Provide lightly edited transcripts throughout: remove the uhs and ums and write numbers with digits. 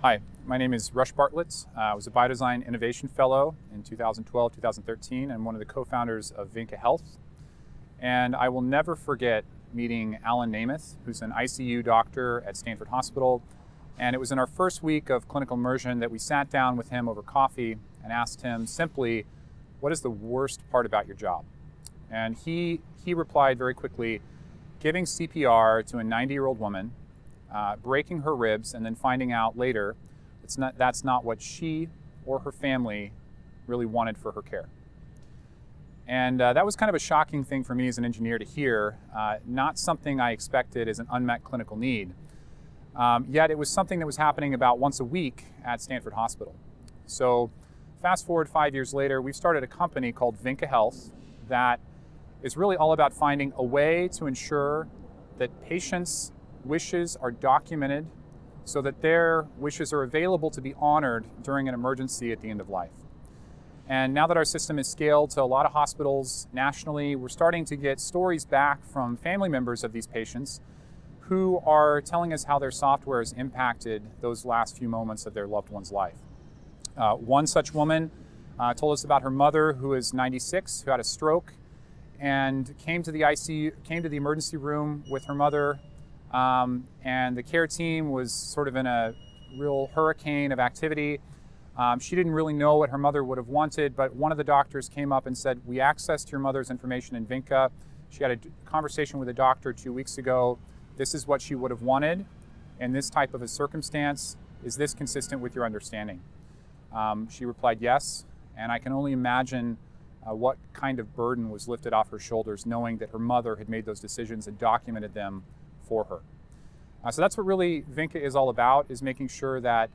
Hi, my name is Rush Bartlett. I was a Biodesign Innovation Fellow in 2012, 2013, and one of the co-founders of Vynca Health. And I will never forget meeting Alan Namath, who's an ICU doctor at Stanford Hospital. And it was in our first week of clinical immersion that we sat down with him over coffee and asked him simply, what is the worst part about your job? And he replied very quickly, giving CPR to a 90-year-old woman, breaking her ribs, and then finding out later that's not what she or her family really wanted for her care. And that was kind of a shocking thing for me as an engineer to hear, not something I expected as an unmet clinical need. Yet it was something that was happening about once a week at Stanford Hospital. So fast forward 5 years later, we've started a company called Vynca Health that is really all about finding a way to ensure that patients' wishes are documented so that their wishes are available to be honored during an emergency at the end of life. And now that our system is scaled to a lot of hospitals nationally, we're starting to get stories back from family members of these patients who are telling us how their software has impacted those last few moments of their loved one's life. One such woman told us about her mother, who is 96, who had a stroke and came to the emergency room with her mother. And the care team was sort of in a real hurricane of activity. She didn't really know what her mother would have wanted, but one of the doctors came up and said, we accessed your mother's information in Vynca. She had a conversation with a doctor 2 weeks ago. This is what she would have wanted in this type of a circumstance. Is this consistent with your understanding? She replied yes, and I can only imagine what kind of burden was lifted off her shoulders knowing that her mother had made those decisions and documented them for her. So that's what really Vynca is all about, is making sure that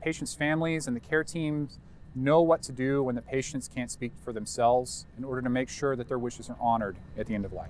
patients' families and the care teams know what to do when the patients can't speak for themselves in order to make sure that their wishes are honored at the end of life.